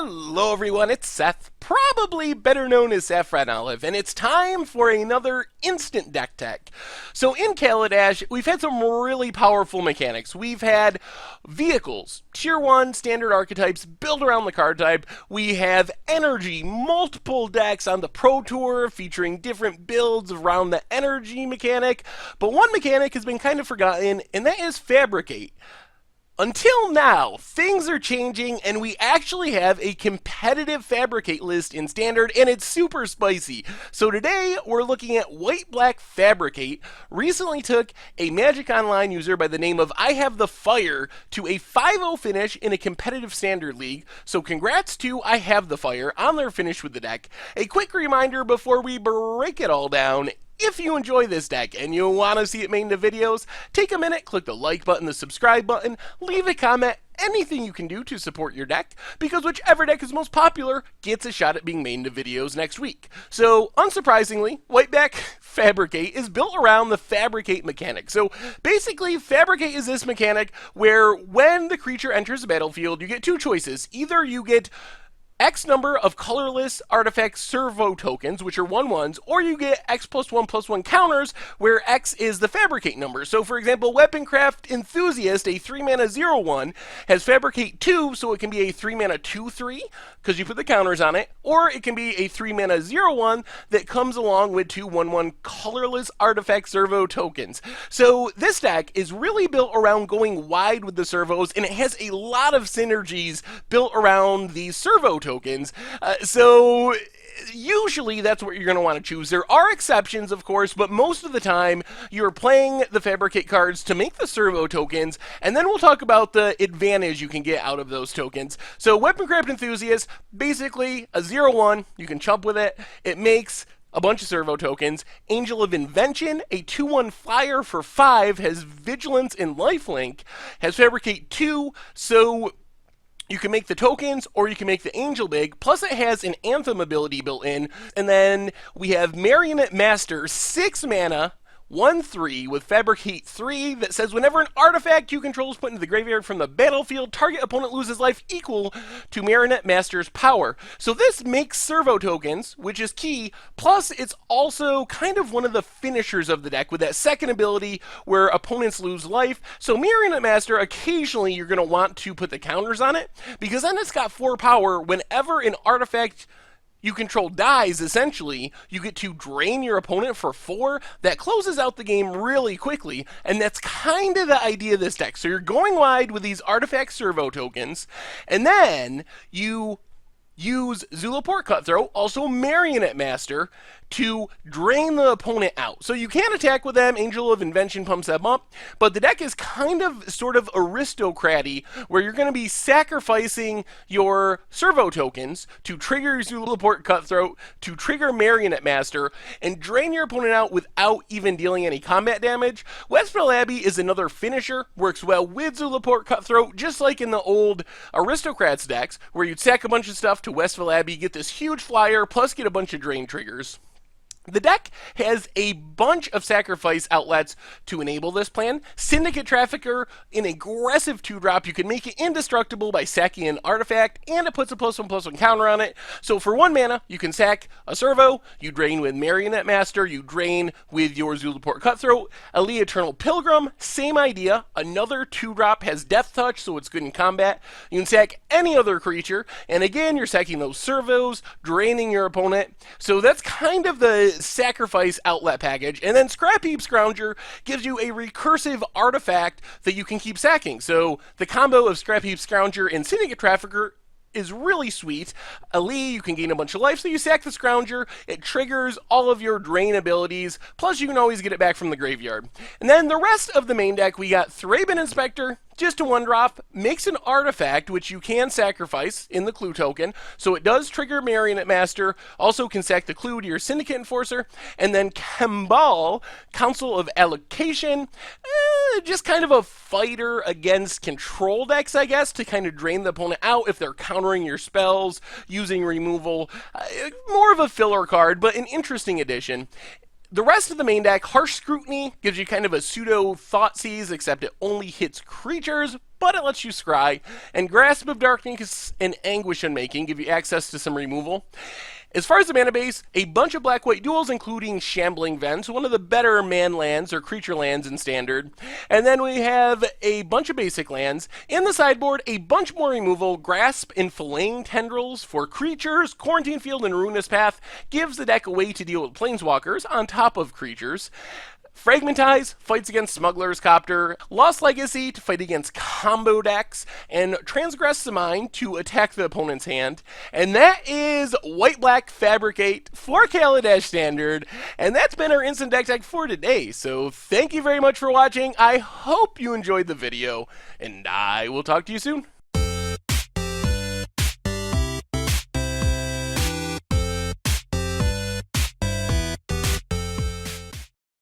Hello everyone, it's Seth, probably better known as Saffron Olive, and it's time for another instant deck tech. So in Kaladesh, we've had some really powerful mechanics. We've had vehicles, tier 1 standard archetypes built around the card type. We have energy, multiple decks on the Pro Tour featuring different builds around the energy mechanic. But one mechanic has been kind of forgotten, and that is Fabricate. Until now, things are changing, and we actually have a competitive Fabricate list in Standard, and it's super spicy. So today, we're looking at White-Black Fabricate. Recently took a Magic Online user by the name of I Have the Fire to a 5-0 finish in a competitive Standard League. So congrats to I Have the Fire on their finish with the deck. A quick reminder before we break it all down. If you enjoy this deck and you want to see it made into videos, take a minute, click the like button, the subscribe button, leave a comment, anything you can do to support your deck, because whichever deck is most popular gets a shot at being made into videos next week. So, unsurprisingly, White-Black Fabricate is built around the Fabricate mechanic. So, basically, Fabricate is this mechanic where when the creature enters the battlefield, you get two choices. Either you get X number of colorless artifact servo tokens, which are 1/1s, or you get X+1/+1 counters, where X is the Fabricate number. So, for example, Weaponcraft Enthusiast, a 3-mana 0/1, has Fabricate 2, so it can be a 3-mana 2/3, because you put the counters on it, or it can be a 3-mana 0/1 that comes along with two 1/1 colorless artifact servo tokens. So, this deck is really built around going wide with the servos, and it has a lot of synergies built around these servo tokens. So usually that's what you're going to want to choose. There are exceptions, of course, but most of the time you're playing the Fabricate cards to make the servo tokens, and then we'll talk about the advantage you can get out of those tokens. So Weaponcraft Enthusiast, basically a 0/1, you can chump with it. It makes a bunch of servo tokens. Angel of Invention, a 2/1 flyer for 5, has Vigilance and Lifelink, has Fabricate 2, so you can make the tokens, or you can make the Angel big, plus it has an Anthem ability built in. And then we have Marionette Master, 6 mana, 1/3 with Fabricate 3 that says whenever an artifact you control is put into the graveyard from the battlefield, target opponent loses life equal to Marionette Master's power. So this makes servo tokens, which is key, plus it's also kind of one of the finishers of the deck with that second ability where opponents lose life. So Marionette Master, occasionally you're going to want to put the counters on it, because then it's got 4 power. Whenever an artifact you control dies, essentially, you get to drain your opponent for 4. That closes out the game really quickly, and that's kind of the idea of this deck. So you're going wide with these artifact servo tokens, and then you use Zulaport Cutthroat, also Marionette Master, to drain the opponent out. So you can attack with them, Angel of Invention pumps them up, but the deck is kind of sort of aristocraty, where you're going to be sacrificing your servo tokens to trigger Zulaport Cutthroat, to trigger Marionette Master, and drain your opponent out without even dealing any combat damage. Westville Abbey is another finisher, works well with Zulaport Cutthroat, just like in the old Aristocrats decks, where you'd sack a bunch of stuff to Westville Abbey, get this huge flyer, plus get a bunch of drain triggers. The deck has a bunch of sacrifice outlets to enable this plan. Syndicate Trafficker, an aggressive 2-drop. You can make it indestructible by sacking an artifact, and it puts a +1/+1 counter on it. So for 1 mana, you can sack a servo, you drain with Marionette Master, you drain with your Zulaport Cutthroat. Ali Eternal Pilgrim, same idea. Another 2-drop, has Death Touch, so it's good in combat. You can sack any other creature, and again, you're sacking those servos, draining your opponent. So that's kind of the sacrifice outlet package. And then Scrap Heap Scrounger gives you a recursive artifact that you can keep sacking. So the combo of Scrap Heap Scrounger and Syndicate Trafficker is really sweet. Ali, you can gain a bunch of life, so you sack the Scrounger, it triggers all of your drain abilities, plus you can always get it back from the graveyard. And then the rest of the main deck, we got Thraben Inspector, just a 1-drop, makes an artifact which you can sacrifice in the clue token, so it does trigger Marionette Master, also can sack the clue to your Syndicate Enforcer, and then Kambal, Council of Allocation, just kind of a fighter against control decks, I guess, to kind of drain the opponent out if they're countering your spells, using removal. More of a filler card, but an interesting addition. The rest of the main deck, Harsh Scrutiny, gives you kind of a pseudo Thoughtseize, except it only hits creatures, but it lets you scry. And Grasp of Darkness and Anguish Unmaking give you access to some removal. As far as the mana base, a bunch of black-white duals, including Shambling Vents, one of the better man lands or creature lands in Standard. And then we have a bunch of basic lands. In the sideboard, a bunch more removal. Grasp and Flaying Tendrils for creatures. Quarantine Field and Ruinous Path gives the deck a way to deal with planeswalkers on top of creatures. Fragmentize fights against Smuggler's Copter, Lost Legacy to fight against combo decks, and Transgress the Mind to attack the opponent's hand. And that is White-Black Fabricate for Kaladesh Standard, and that's been our Instant Deck Tech for today. So thank you very much for watching. I hope you enjoyed the video, and I will talk to you soon.